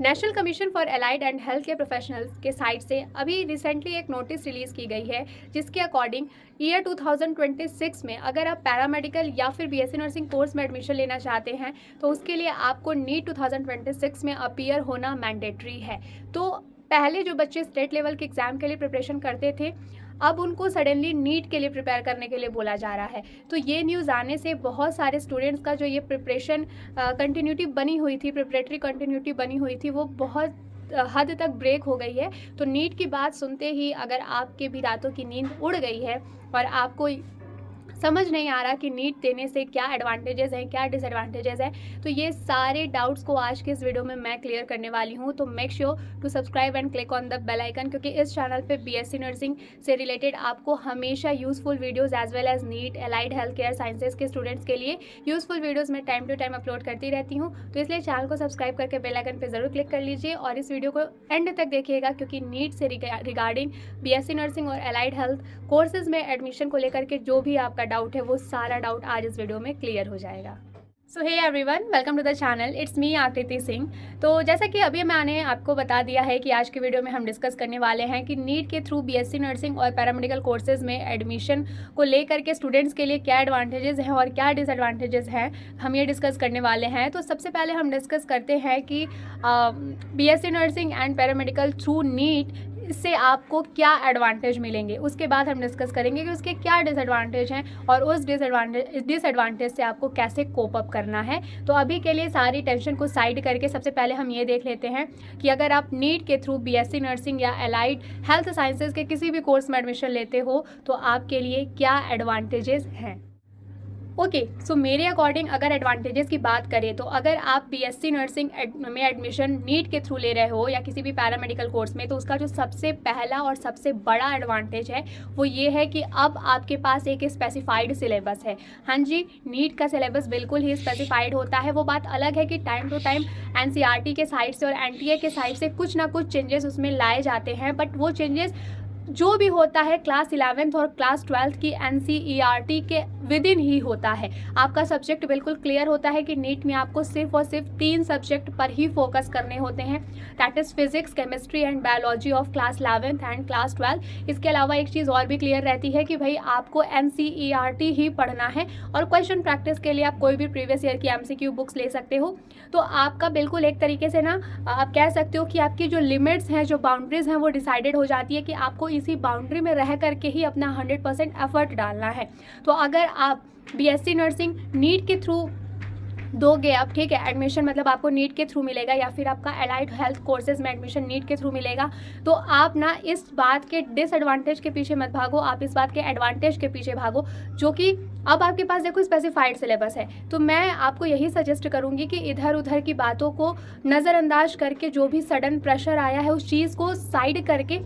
National commission for allied and health care professionals के site से अभी रिसेंटली एक नोटिस रिलीज़ की गई है, जिसके अकॉर्डिंग ईयर 2026 में अगर आप पैरामेडिकल या फिर बीएससी नर्सिंग कोर्स में एडमिशन लेना चाहते हैं तो उसके लिए आपको नीट 2026 में अपीयर होना मैंडेटरी है। तो पहले जो बच्चे स्टेट लेवल के एग्ज़ाम के लिए प्रिपरेशन करते थे, अब उनको सडनली नीट के लिए प्रिपेयर करने के लिए बोला जा रहा है। तो ये न्यूज़ आने से बहुत सारे स्टूडेंट्स का जो ये प्रिपरेशन कंटिन्यूटी बनी हुई थी, प्रिपरेटरी कंटिन्यूटी बनी हुई थी, वो बहुत हद तक ब्रेक हो गई है। तो नीट की बात सुनते ही अगर आपके भी रातों की नींद उड़ गई है और आपको समझ नहीं आ रहा कि नीट देने से क्या एडवांटेजेस हैं, क्या डिसएडवांटेजेस हैं, तो ये सारे डाउट्स को आज के इस वीडियो में मैं क्लियर करने वाली हूँ। तो make sure to subscribe and click on the bell icon, क्योंकि इस चैनल पे बीएससी नर्सिंग से रिलेटेड आपको हमेशा useful videos as well as NEET, allied health care sciences के स्टूडेंट्स के लिए यूज़फुल वीडियोज़ मैं टाइम टू टाइम अपलोड करती रहती हूँ। तो इसलिए चैनल को सब्सक्राइब करके बेल आइकन पर ज़रूर क्लिक कर लीजिए और इस वीडियो को एंड तक देखिएगा, क्योंकि नीट से रिगार्डिंग बीएससी नर्सिंग और एलाइड हेल्थ कोर्सेज में एडमिशन को लेकर के जो भी आपका डाउट है वो सारा डाउट आज इस वीडियो में क्लियर हो जाएगा। So hey everyone, welcome to the channel, it's me Aakriti Singh. तो जैसा कि अभी मैंने आपको बता दिया है कि आज के वीडियो में हम डिस्कस करने वाले हैं कि नीट के थ्रू बीएससी नर्सिंग और पैरामेडिकल कोर्सेज में एडमिशन को लेकर के स्टूडेंट्स के लिए क्या एडवांटेजेस हैं और क्या डिसएडवांटेजेस हैं, हम ये डिस्कस करने वाले हैं। तो सबसे पहले हम डिस्कस करते हैं कि BSc nursing and paramedical through NEET इससे आपको क्या एडवांटेज मिलेंगे। उसके बाद हम डिस्कस करेंगे कि उसके क्या डिसएडवांटेज हैं और उस डिसएडवांटेज से आपको कैसे कोप अप करना है। तो अभी के लिए सारी टेंशन को साइड करके सबसे पहले हम ये देख लेते हैं कि अगर आप नीट के थ्रू बीएससी नर्सिंग या एलाइड हेल्थ साइंसेज के किसी भी कोर्स में एडमिशन लेते हो तो आपके लिए क्या एडवांटेजेस हैं। ओके, सो मेरे अकॉर्डिंग अगर एडवांटेजेस की बात करें तो अगर आप बीएससी नर्सिंग में एडमिशन नीट के थ्रू ले रहे हो या किसी भी पैरामेडिकल कोर्स में, तो उसका जो सबसे पहला और सबसे बड़ा एडवांटेज है वो ये है कि अब आपके पास एक स्पेसिफाइड सिलेबस है। हाँ जी, नीट का सिलेबस बिल्कुल ही स्पेसिफाइड होता है। वो बात अलग है कि टाइम टू टाइम एनसीईआरटी के साइड से और एनटीए के साइड से कुछ ना कुछ चेंजेस उसमें लाए जाते हैं, बट वो चेंजेस जो भी होता है क्लास 11th और क्लास 12th की एनसीईआरटी के विद इन ही होता है। आपका सब्जेक्ट बिल्कुल क्लियर होता है कि नीट में आपको सिर्फ और सिर्फ 3 सब्जेक्ट पर ही फोकस करने होते हैं, that is physics, chemistry and biology of class 11th and class 12। इसके अलावा एक चीज़ और भी क्लियर रहती है कि भाई आपको एनसीईआरटी ही पढ़ना है और क्वेश्चन प्रैक्टिस के लिए आप कोई भी प्रीवियस ईयर की एमसीक्यू बुक्स ले सकते हो। तो आपका बिल्कुल एक तरीके से ना आप कह सकते हो कि आपकी जो लिमिट्स हैं, जो बाउंड्रीज हैं, वो डिसाइडेड हो जाती है कि आपको इसी बाउंड्री में रह करके ही अपना 100% एफर्ट डालना है। तो अगर आप बीएससी नर्सिंग नीट के थ्रू दोगे आप, ठीक है, एडमिशन मतलब आपको नीट के थ्रू मिलेगा या फिर आपका एलाइड हेल्थ कोर्सेज में एडमिशन नीट के थ्रू मिलेगा, तो आप ना इस बात के डिसएडवांटेज के पीछे मत भागो, आप इस बात के एडवांटेज के पीछे भागो, जो कि अब आपके पास देखो स्पेसिफाइड सिलेबस है। तो मैं आपको यही सजेस्ट करूंगी कि इधर उधर की बातों को नज़रअंदाज करके जो भी सडन प्रेशर आया है उस चीज़ को साइड करके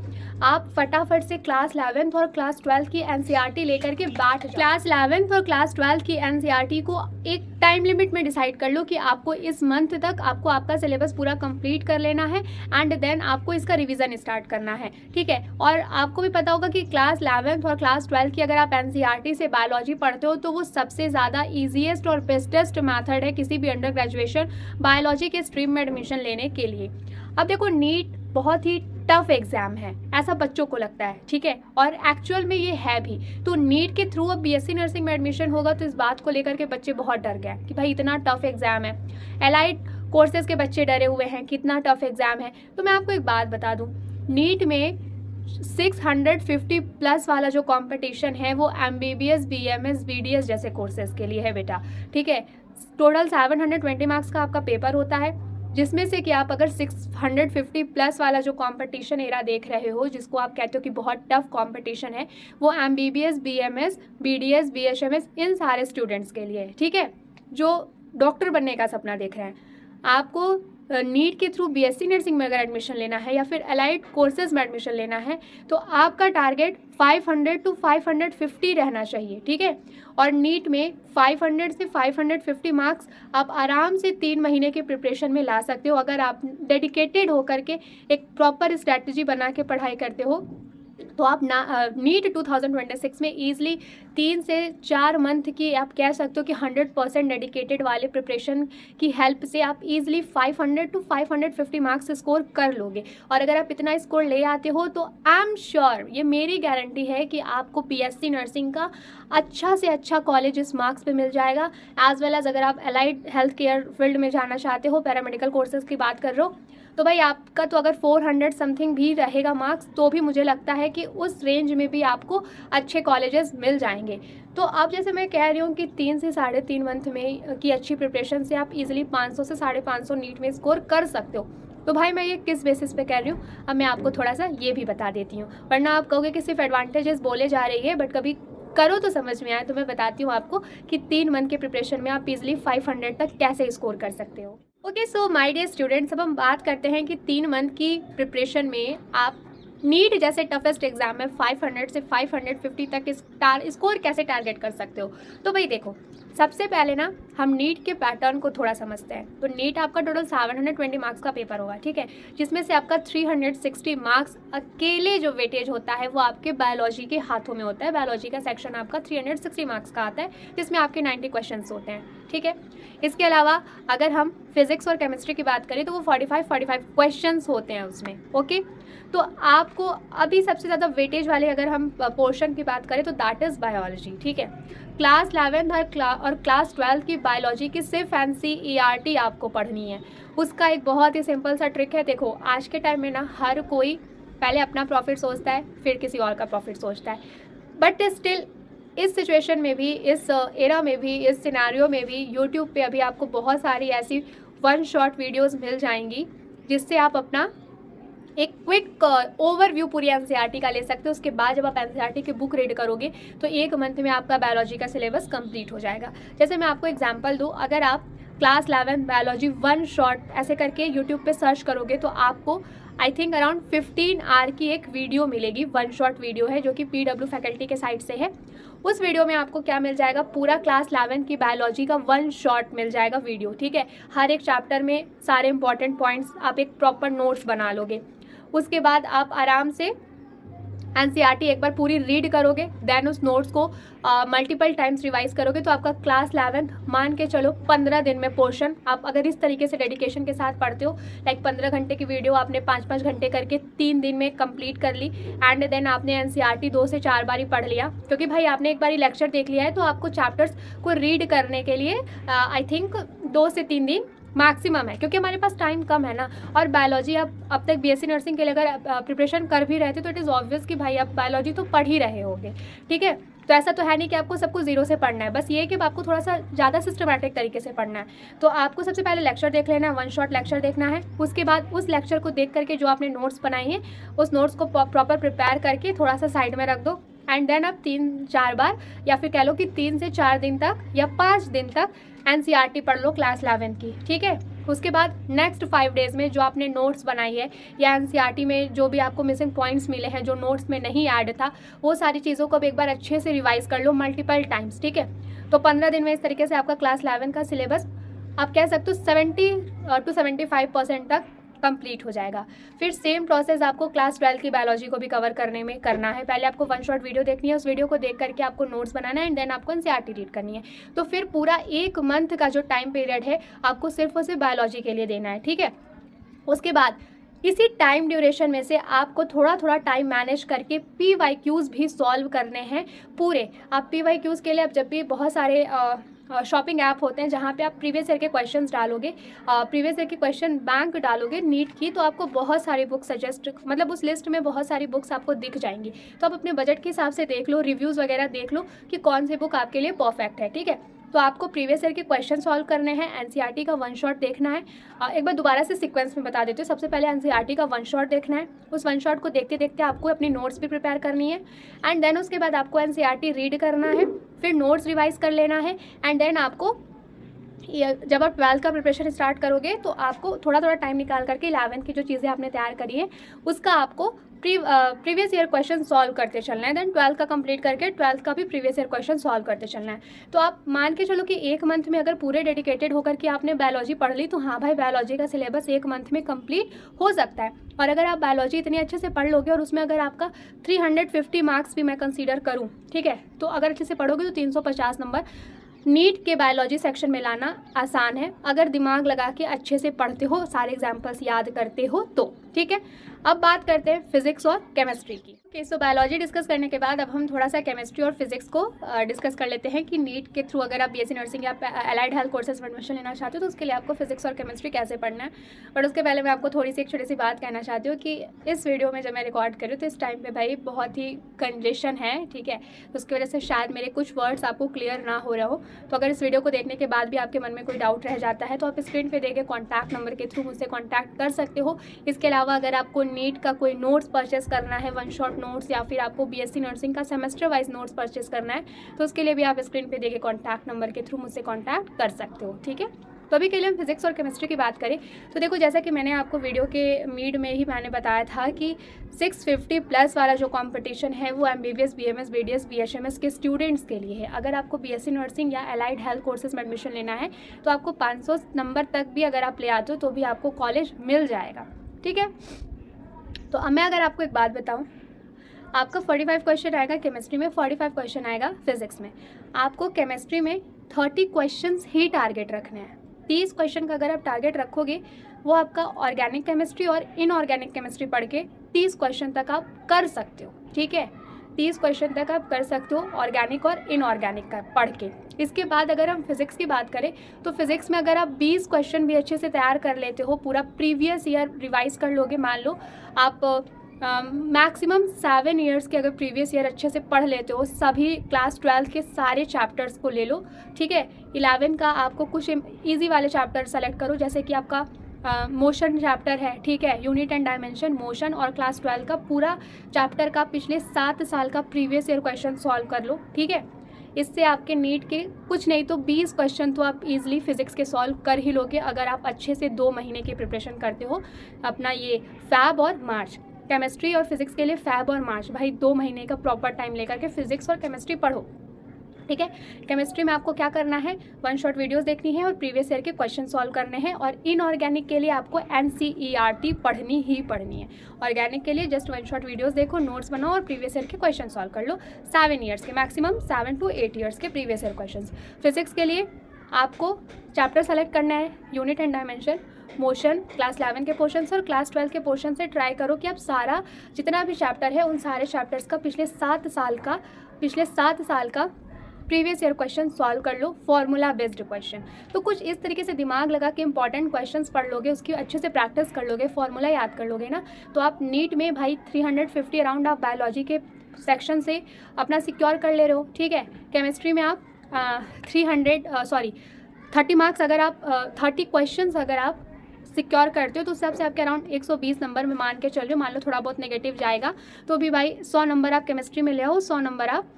आप फटाफट से क्लास 11th और क्लास 12th की एनसीईआरटी लेकर के बैठ जाओ। क्लास 11th और क्लास 12th की एनसीईआरटी को एक टाइम लिमिट में डिसाइड कर लो कि आपको इस मंथ तक आपको आपका सिलेबस पूरा कंप्लीट कर लेना है एंड देन आपको इसका रिवीजन स्टार्ट करना है, ठीक है। और आपको भी पता होगा कि क्लास 11th और क्लास 12th की अगर आप एनसीईआरटी से बायोलॉजी पढ़ते हो तो वो सबसे ज़्यादा ईजीएस्ट और बेस्टेस्ट मैथड है किसी भी अंडर ग्रेजुएशन बायोलॉजी के स्ट्रीम में एडमिशन लेने के लिए। अब देखो, नीट बहुत ही टफ एग्जाम है, ऐसा बच्चों को लगता है, ठीक है, और एक्चुअल में ये है भी। तो नीट के थ्रू अब बीएससी नर्सिंग में एडमिशन होगा तो इस बात को लेकर के बच्चे बहुत डर गए कि भाई इतना टफ एग्जाम है। एलाइड कोर्सेज के बच्चे डरे हुए हैं, कितना टफ एग्जाम है। तो मैं आपको एक बात बता दूं, नीट में 650 प्लस वाला जो कंपटीशन है वो एमबीबीएस, बीएमएस, बीडीएस जैसे कोर्सेज के लिए है बेटा, ठीक है। टोटल 720 मार्क्स का आपका पेपर होता है, जिसमें से कि आप अगर 650 प्लस वाला जो कंपटीशन एरा देख रहे हो, जिसको आप कहते हो कि बहुत टफ कंपटीशन है, वो एमबीबीएस, बीएमएस, बीडीएस, बीएचएमएस इन सारे स्टूडेंट्स के लिए, ठीक है, जो डॉक्टर बनने का सपना देख रहे हैं। आपको नीट के थ्रू बीएससी नर्सिंग में अगर एडमिशन लेना है या फिर एलाइड कोर्सेज में एडमिशन लेना है तो आपका टारगेट 500 to 550 रहना चाहिए, ठीक है। और नीट में 500 से 550 मार्क्स आप आराम से 3 महीने के प्रिपरेशन में ला सकते हो अगर आप डेडिकेटेड होकर के एक प्रॉपर स्ट्रैटेजी बना के पढ़ाई करते हो तो आप नीट 2026 में ईजिली 3 से 4 मंथ की आप कह सकते हो कि 100% डेडिकेटेड वाले प्रिपरेशन की हेल्प से आप ईजिली 500 to 550 मार्क्स स्कोर कर लोगे। और अगर आप इतना स्कोर ले आते हो तो आई एम श्योर, ये मेरी गारंटी है कि आपको पीएससी नर्सिंग का अच्छा से अच्छा कॉलेज इस मार्क्स पे मिल जाएगा। एज वेल एज अगर आप अलाइड हेल्थ केयर फील्ड में जाना चाहते हो, पैरामेडिकल कोर्सेज की बात कर रहे हो, तो भाई आपका तो अगर 400 समथिंग भी रहेगा मार्क्स तो भी मुझे लगता है कि उस रेंज में भी आपको अच्छे कॉलेजेस मिल जाएंगे। तो अब जैसे मैं कह रही हूँ कि 3 से 3.5 मंथ में की अच्छी प्रिपरेशन से आप इजीली 500 से 550 नीट में स्कोर कर सकते हो। तो भाई मैं ये किस बेसिस पे कह रही हूँ, अब मैं आपको थोड़ा सा ये भी बता देती हूँ, वरना आप कहोगे कि सिर्फ एडवांटेजेस बोले जा रही है, बट कभी करो तो समझ में आए। तो मैं बताती हूँ आपको कि 3 मंथ के प्रिपरेशन में आप इजीली 500 तक कैसे स्कोर कर सकते हो। Okay, so my dear students, अब हम बात करते हैं कि 3 मंथ की प्रिपरेशन में आप नीट जैसे टफेस्ट एग्जाम में 500 से 550 तक स्कोर कैसे टारगेट कर सकते हो। तो भाई देखो, सबसे पहले ना हम नीट के पैटर्न को थोड़ा समझते हैं। तो नीट आपका टोटल 720 मार्क्स का पेपर होगा, ठीक है, जिसमें से आपका 360 मार्क्स अकेले जो वेटेज होता है वो आपके बायोलॉजी के हाथों में होता है। बायोलॉजी का सेक्शन आपका 360 मार्क्स का आता है, जिसमें आपके 90 क्वेश्चन होते हैं, ठीक है। इसके अलावा अगर हम फिजिक्स और केमिस्ट्री की बात करें तो वो 45 क्वेश्चन्स होते हैं उसमें, ओके। तो आपको अभी सबसे ज़्यादा वेटेज वाले अगर हम पोर्शन की बात करें तो दैट इज़ बायोलॉजी, ठीक है। क्लास 11 और क्लास 12 की बायोलॉजी की सिर्फ NCERT आपको पढ़नी है। उसका एक बहुत ही सिंपल सा ट्रिक है। देखो, आज के टाइम में ना हर कोई पहले अपना प्रॉफिट सोचता है, फिर किसी और का प्रॉफिट सोचता है, बट स्टिल इस सिचुएशन में भी, इस एरा में भी, इस सिनेरियो में भी यूट्यूब पे अभी आपको बहुत सारी ऐसी 1 शॉट वीडियोस मिल जाएंगी जिससे आप अपना एक क्विक ओवरव्यू पूरी NCERT का ले सकते हो। उसके बाद जब आप NCERT की बुक रीड करोगे तो 1 मंथ में आपका बायोलॉजी का सिलेबस कंप्लीट हो जाएगा। जैसे मैं आपको एग्जांपल दूँ, अगर आप क्लास 11 बायोलॉजी 1 शॉट ऐसे करके यूट्यूब पे सर्च करोगे तो आपको आई थिंक अराउंड 15 आवर की एक वीडियो मिलेगी। 1 शॉट वीडियो है जो कि PW फैकल्टी के साइट से है। उस वीडियो में आपको क्या मिल जाएगा, पूरा क्लास 11 की बायोलॉजी का 1 शॉट मिल जाएगा वीडियो, ठीक है। हर एक चैप्टर में सारे इंपॉर्टेंट पॉइंट्स, आप एक प्रॉपर नोट्स बना लोगे। उसके बाद आप आराम से NCERT एक बार पूरी रीड करोगे, देन उस नोट्स को मल्टीपल टाइम्स रिवाइज करोगे तो आपका क्लास 11 मान के चलो 15 दिन में पोर्शन, आप अगर इस तरीके से डेडिकेशन के साथ पढ़ते हो, लाइक 15 घंटे की वीडियो आपने 5-5 घंटे करके 3 दिन में कंप्लीट कर ली, एंड देन आपने NCERT 2 से 4 बार ही पढ़ लिया, क्योंकि भाई आपने एक बार लेक्चर देख लिया है तो आपको चैप्टर्स को रीड करने के लिए आई थिंक 2 से 3 दिन मैक्सिमम है, क्योंकि हमारे पास टाइम कम है ना। और बायोलॉजी आप अब तक BSc नर्सिंग के लिए अगर प्रिपरेशन कर भी रहे थे तो इट इज़ ऑब्वियस कि भाई आप बायोलॉजी तो पढ़ ही रहे होगे, ठीक है। तो ऐसा तो है नहीं कि आपको सब कुछ जीरो से पढ़ना है, बस ये कि आपको थोड़ा सा ज़्यादा सिस्टमैटिक तरीके से पढ़ना है। तो आपको सबसे पहले लेक्चर देख लेना है, 1 शॉट लेक्चर देखना है। उसके बाद उस लेक्चर को देख करके जो आपने नोट्स बनाए हैं उस नोट्स को प्रॉपर प्रिपेयर करके थोड़ा सा साइड में रख दो, एंड देन आप 3-4 बार या फिर कह लो कि 3 से 4 दिन तक या 5 दिन तक NCERT पढ़ लो क्लास 11 की, ठीक है। उसके बाद नेक्स्ट 5 डेज़ में जो आपने नोट्स बनाई है या NCERT में जो भी आपको मिसिंग पॉइंट्स मिले हैं जो नोट्स में नहीं ऐड था, वो सारी चीज़ों को अब एक बार अच्छे से रिवाइज कर लो मल्टीपल टाइम्स, ठीक है। तो 15 दिन में इस तरीके से आपका क्लास 11 का सिलेबस आप कह सकते हो 70 to 75% तक कंप्लीट हो जाएगा। फिर सेम प्रोसेस आपको क्लास 12 की बायोलॉजी को भी कवर करने में करना है। पहले आपको 1 शॉट वीडियो देखनी है, उस वीडियो को देख करके आपको नोट्स बनाना है, एंड देन आपको NCERT रीड करनी है। तो फिर पूरा 1 मंथ का जो टाइम पीरियड है आपको सिर्फ और सिर्फ बायोलॉजी के लिए देना है, ठीक है। उसके बाद इसी टाइम ड्यूरेशन में से आपको थोड़ा थोड़ा टाइम मैनेज करके PYQs भी सॉल्व करने हैं पूरे। आप PYQs के लिए अब जब भी बहुत सारे शॉपिंग ऐप होते हैं जहाँ पे आप प्रीवियस ईयर के क्वेश्चंस डालोगे, प्रीवियस ईयर के क्वेश्चन बैंक डालोगे नीट की, तो आपको बहुत सारी बुक सजेस्ट, मतलब उस लिस्ट में बहुत सारी बुक्स आपको दिख जाएंगी। तो आप अपने बजट के हिसाब से देख लो, रिव्यूज़ वगैरह देख लो कि कौन सी बुक आपके लिए परफेक्ट है, ठीक है। तो आपको प्रीवियस ईयर के क्वेश्चन सॉल्व करने हैं, NCERT का 1 शॉट देखना है। एक बार दोबारा से सीक्वेंस में बता देती हूँ। सबसे पहले NCERT का 1 शॉट देखना है, उस 1 शॉट को देखते देखते आपको अपनी नोट्स भी प्रिपेयर करनी है, एंड देन उसके बाद आपको NCERT रीड करना है, फिर नोट्स रिवाइज कर लेना है, एंड देन आपको जब आप 12th का प्रिपरेशन स्टार्ट करोगे तो आपको थोड़ा थोड़ा टाइम निकाल करके 11th की जो चीज़ें आपने तैयार करी है उसका आपको प्रीवियस ईयर क्वेश्चन सॉल्व करते चलना है। देन 12th का कंप्लीट करके 12th का भी प्रीवियस ईयर क्वेश्चन सॉल्व करते चलना है। तो आप मान के चलो कि एक मंथ में अगर पूरे डेडिकेटेड होकर के आपने बायोलॉजी पढ़ ली तो हाँ भाई, बायोलॉजी का सिलेबस एक मंथ में कंप्लीट हो सकता है। और अगर आप बायोलॉजी इतनी अच्छे से पढ़ लोगे और उसमें अगर आपका 350 मार्क्स भी मैं कंसीडर करूँ, ठीक है, तो अगर अच्छे से पढ़ोगे तो 350 नंबर नीट के बायोलॉजी सेक्शन में लाना आसान है, अगर दिमाग लगा के अच्छे से पढ़ते हो, सारे एग्जाम्पल्स याद करते हो तो। ठीक है, अब बात करते हैं फिजिक्स और केमिस्ट्री की। ओके, सो बायोलॉजी डिस्कस करने के बाद अब हम थोड़ा सा केमिस्ट्री और फिजिक्स को डिस्कस कर लेते हैं कि नीट के थ्रू अगर आप बीएससी नर्सिंग या अलाइड हेल्थ कोर्सेज में एडमिशन लेना चाहते हो तो उसके लिए आपको फिजिक्स और केमिस्ट्री कैसे पढ़ना है। बट उसके पहले मैं आपको थोड़ी सी एक छोटी सी बात कहना चाहती हूँ कि इस वीडियो में जब मैं रिकॉर्ड कर रही हूँ तो इस टाइम पे भाई बहुत ही कंजेशन है, ठीक है, तो उसकी वजह से शायद मेरे कुछ वर्ड्स आपको क्लियर ना हो रहा हो। तो अगर इस वीडियो को देखने के बाद भी आपके मन में कोई डाउट रह जाता है तो आप स्क्रीन पे देखे कॉन्टैक्ट नंबर के थ्रू मुझसे कॉन्टैक्ट कर सकते हो। इसके अलावा अगर आपको नीट का कोई नोट्स परचेस करना है, वन शॉट नोट्स, या फिर आपको बीएससी नर्सिंग का सेमेस्टर वाइज नोट्स परचेस करना है तो उसके लिए भी आप स्क्रीन पे देखे कॉन्टैक्ट नंबर के थ्रू मुझसे कॉन्टैक्ट कर सकते हो। ठीक है, तो अभी के लिए हम फिजिक्स और केमिस्ट्री की बात करें तो देखो, जैसा कि मैंने आपको वीडियो के मिड में ही मैंने बताया था कि 650 प्लस वाला जो कंपटीशन है वो एमबीबीएस, बीएमएस, बीडीएस, बीएचएमएस के स्टूडेंट्स के लिए है। अगर आपको बीएससी नर्सिंग या अलाइड हेल्थ कोर्सेज में एडमिशन लेना है तो आपको 500 नंबर तक भी अगर आप ले आते हो तो भी आपको कॉलेज मिल जाएगा। ठीक है, तो अब मैं अगर आपको एक बात बताऊँ, आपका 45 क्वेश्चन आएगा केमिस्ट्री में, 45 क्वेश्चन आएगा फिजिक्स में। आपको केमिस्ट्री में 30 क्वेश्चंस ही टारगेट रखने हैं। 30 क्वेश्चन का अगर आप टारगेट रखोगे वो आपका ऑर्गेनिक केमिस्ट्री और इनऑर्गेनिक केमिस्ट्री पढ़ के 30 क्वेश्चन तक आप कर सकते हो। ठीक है, 30 क्वेश्चन तक आप कर सकते हो ऑर्गेनिक और इनऑर्गेनिक का पढ़ के। इसके बाद अगर हम फिजिक्स की बात करें तो फिजिक्स में अगर आप 20 क्वेश्चन भी अच्छे से तैयार कर लेते हो, पूरा प्रीवियस ईयर रिवाइज कर लोगे, मान लो आप मैक्सिमम 7 ईयर्स के अगर प्रीवियस ईयर अच्छे से पढ़ लेते हो, सभी क्लास 12 के सारे चैप्टर्स को ले लो। ठीक है, 11 का आपको कुछ इजी वाले चैप्टर सेलेक्ट करो, जैसे कि आपका मोशन चैप्टर है, ठीक है, यूनिट एंड डायमेंशन, मोशन, और क्लास 12 का पूरा चैप्टर का पिछले 7 साल का प्रीवियस ईयर क्वेश्चन सॉल्व कर लो। ठीक है, इससे आपके नीट के कुछ नहीं तो 20 क्वेश्चन तो आप इजीली फिजिक्स के सॉल्व कर ही लोगे अगर आप अच्छे से 2 महीने की प्रिपरेशन करते हो। अपना ये फैब और मार्च, केमिस्ट्री और फिजिक्स के लिए फैब और मार्च, भाई 2 महीने का प्रॉपर टाइम लेकर के फिजिक्स और केमिस्ट्री पढ़ो। ठीक है, केमिस्ट्री में आपको क्या करना है, वन शॉट वीडियोस देखनी है और प्रीवियस ईयर के क्वेश्चन सॉल्व करने हैं। और इनऑर्गेनिक के लिए आपको एनसीईआरटी पढ़नी ही पढ़नी है। ऑर्गेनिक के लिए जस्ट वन शॉट वीडियोस देखो, नोट्स बनाओ और प्रीवियस ईयर के क्वेश्चन सॉल्व कर लो। 7 ईयर्स के, मैक्सिमम 7 to 8 ईयर्स के प्रीवियस ईयर क्वेश्चन। फिजिक्स के लिए आपको चैप्टर सेलेक्ट करना है, unit and dimension, motion, class 11 के पोर्शन और क्लास 12 के पोर्शन से ट्राई करो कि आप सारा जितना भी चैप्टर है उन सारे चैप्टर्स का पिछले 7 साल का प्रीवियस ईयर क्वेश्चन सॉल्व कर लो, फॉर्मूला बेस्ड क्वेश्चन। तो कुछ इस तरीके से दिमाग लगा के इंपॉर्टेंट क्वेश्चंस पढ़ लोगे, उसकी अच्छे से प्रैक्टिस कर लोगे, फॉर्मूला याद कर लोगे ना, तो आप नीट में भाई 350 अराउंड आप बायोलॉजी के सेक्शन से अपना सिक्योर कर ले रहे हो। ठीक है, केमिस्ट्री में आप 30 मार्क्स अगर आप 30 क्वेश्चंस अगर आप सिक्योर करते हो तो उस हिसाब से आपके अराउंड 120 नंबर में मान के चल रहे हो। मान लो थोड़ा बहुत नेगेटिव जाएगा तो भी भाई 100 नंबर आप केमिस्ट्री में ले आओ, 100 नंबर आप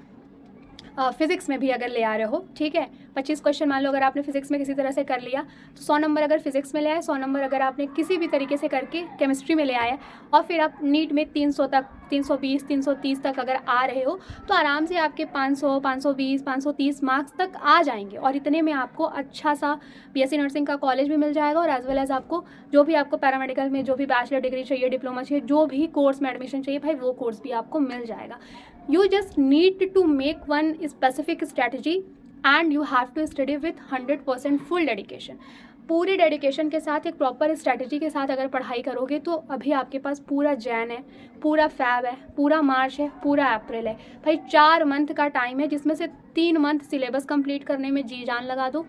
फिजिक्स में भी अगर ले आ रहे हो। ठीक है, 25 क्वेश्चन मान लो अगर आपने फिजिक्स में किसी तरह से कर लिया तो 100 नंबर अगर फिजिक्स में ले आए, 100 नंबर अगर आपने किसी भी तरीके से करके केमिस्ट्री में ले आया और फिर आप नीट में 300 तक, 320, 330 तक अगर आ रहे हो तो आराम से आपके 500, 520, 530 मार्क्स तक आ जाएंगे। और इतने में आपको अच्छा सा बीएससी नर्सिंग का कॉलेज भी मिल जाएगा और एज वेल एज आपको जो भी आपको पैरामेडिकल में जो भी बैचलर डिग्री चाहिए, डिप्लोमा चाहिए, जो भी कोर्स में एडमिशन चाहिए भाई वो कोर्स भी आपको मिल जाएगा। You just need to make one specific strategy and you have to study with 100% full dedication। पूरे डेडिकेशन के साथ एक प्रॉपर स्ट्रैटेजी के साथ अगर पढ़ाई करोगे तो अभी आपके पास पूरा जैन है, पूरा फैब है, पूरा मार्च है, पूरा अप्रैल है, भाई 4 मंथ का टाइम है जिसमें से 3 मंथ सिलेबस कंप्लीट करने में जी जान लगा दो,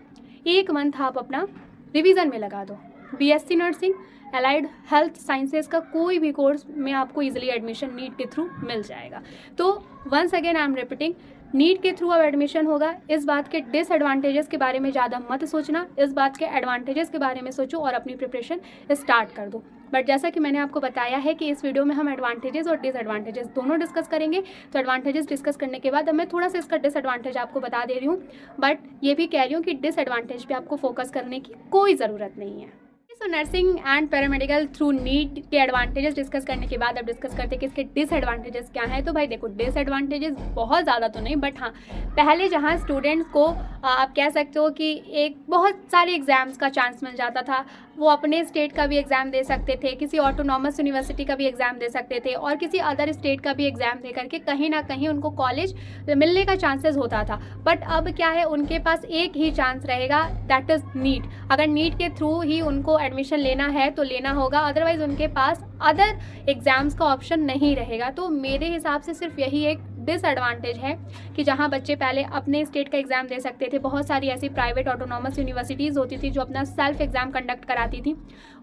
1 मंथ आप अपना रिवीजन में लगा दो। BSc nursing, allied health sciences का कोई भी कोर्स में आपको इजीली एडमिशन नीट के थ्रू मिल जाएगा। तो once again I am repeating, NEET के थ्रू अब एडमिशन होगा, इस बात के डिसएडवांटेजेस के बारे में ज़्यादा मत सोचना, इस बात के एडवांटेजेस के बारे में सोचो और अपनी प्रिपरेशन स्टार्ट कर दो। बट जैसा कि मैंने आपको बताया है कि इस वीडियो में हम एडवांटेजेस और डिसएडवांटेजेस दोनों डिस्कस करेंगे। तो एडवांटेजेस डिस्कस करने के बाद अब मैं थोड़ा सा इसका डिसएडवांटेज आपको बता दे रही हूँ, बट ये भी कह रही हूँ कि डिसएडवांटेज पे आपको फोकस करने की कोई ज़रूरत नहीं है। तो nursing and paramedical through NEET के एडवांटेजेस डिस्कस करने के बाद अब डिस्कस करते हैं कि इसके डिसएडवांटेजेस क्या हैं। तो भाई देखो, डिसएडवांटेजेस बहुत ज़्यादा तो नहीं, बट हाँ, पहले जहाँ स्टूडेंट्स को आप कह सकते हो कि एक बहुत सारे एग्ज़ाम्स का चांस मिल जाता था, वो अपने स्टेट का भी एग्ज़ाम दे सकते थे, किसी ऑटोनॉमस यूनिवर्सिटी का भी एग्ज़ाम दे सकते थे और किसी अदर स्टेट का भी एग्ज़ाम दे करके कहीं ना कहीं उनको कॉलेज मिलने का चांसेस होता था। बट अब क्या है, उनके पास एक ही चांस रहेगा, दैट इज़ नीट। अगर नीट के थ्रू ही उनको एडमिशन लेना है तो लेना होगा, अदरवाइज़ उनके पास अदर एग्ज़ाम्स का ऑप्शन नहीं रहेगा। तो मेरे हिसाब से सिर्फ यही एक डिसएडवांटेज है कि जहां बच्चे पहले अपने स्टेट का एग्ज़ाम दे सकते थे, बहुत सारी ऐसी प्राइवेट ऑटोनॉमस यूनिवर्सिटीज़ होती थी जो अपना सेल्फ एग्ज़ाम कंडक्ट कराती थी,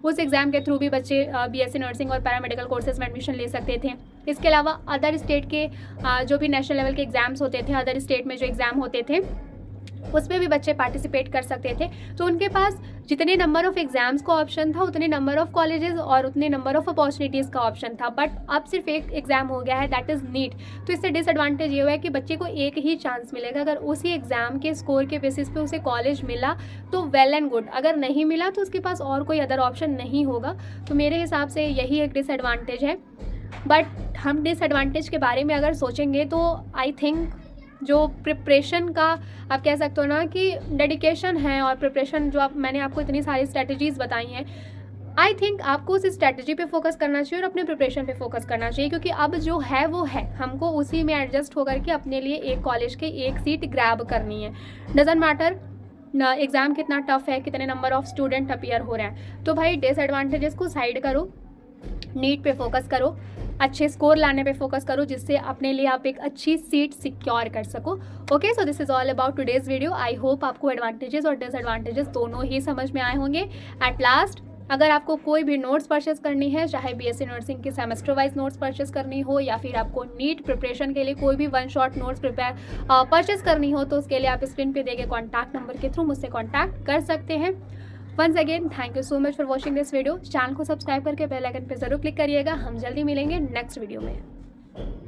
उस एग्ज़ाम के थ्रू भी बच्चे बीएससी नर्सिंग और पैरामेडिकल कोर्सेज में एडमिशन ले सकते थे। इसके अलावा अदर स्टेट के जो भी नेशनल लेवल के एग्ज़ाम्स होते थे, अदर स्टेट में जो एग्ज़ाम होते थे उसमें भी बच्चे पार्टिसिपेट कर सकते थे। तो उनके पास जितने नंबर ऑफ़ एग्ज़ाम्स का ऑप्शन था, उतने नंबर ऑफ़ कॉलेजेस और उतने नंबर ऑफ़ अपॉर्चुनिटीज़ का ऑप्शन था। बट अब सिर्फ एक एग्ज़ाम हो गया है, दैट इज़ नीट। तो इससे डिसएडवांटेज ये हुआ है कि बच्चे को एक ही चांस मिलेगा। अगर उसी एग्ज़ाम के स्कोर के बेसिस पे उसे कॉलेज मिला तो वेल एंड गुड, अगर नहीं मिला तो उसके पास और कोई अदर ऑप्शन नहीं होगा। तो मेरे हिसाब से यही एक डिसएडवांटेज है। बट हम डिसएडवांटेज के बारे में अगर सोचेंगे तो आई थिंक जो प्रिपरेशन का आप कह सकते हो ना कि डेडिकेशन है और प्रिपरेशन जो मैंने आपको इतनी सारी स्ट्रैटेजीज़ बताई हैं, आई थिंक आपको उस स्ट्रैटेजी पे फोकस करना चाहिए और अपने प्रिपरेशन पे फोकस करना चाहिए, क्योंकि अब जो है वो है, हमको उसी में एडजस्ट होकर के अपने लिए एक कॉलेज के एक सीट ग्रैब करनी है। डजंट मैटर एग्ज़ाम कितना टफ है, कितने नंबर ऑफ़ स्टूडेंट अपीयर हो रहे हैं। तो भाई डिसएडवांटेजेस को साइड करो, नीट पे फोकस करो, अच्छे स्कोर लाने पे फोकस करो, जिससे अपने लिए आप एक अच्छी सीट सिक्योर कर सको। Okay, so this is all about today's video. I hope आपको एडवांटेजेस और डिसएडवांटेजेस दोनों ही समझ में आए होंगे। एट लास्ट, अगर आपको कोई भी नोट्स परचेस करनी है, चाहे बीएससी नर्सिंग के सेमेस्टर वाइज नोट्स परचेस करनी हो या फिर आपको नीट प्रिपरेशन के लिए कोई भी वन शॉट नोट्स परचेस करनी हो, तो उसके लिए आप स्क्रीन पे दिए गए कॉन्टैक्ट नंबर के थ्रू मुझसे कॉन्टैक्ट कर सकते हैं। Once again thank you so much for watching this video. Channel को सब्सक्राइब करके बेल आइकन पे ज़रूर क्लिक करिएगा। हम जल्दी मिलेंगे नेक्स्ट वीडियो में।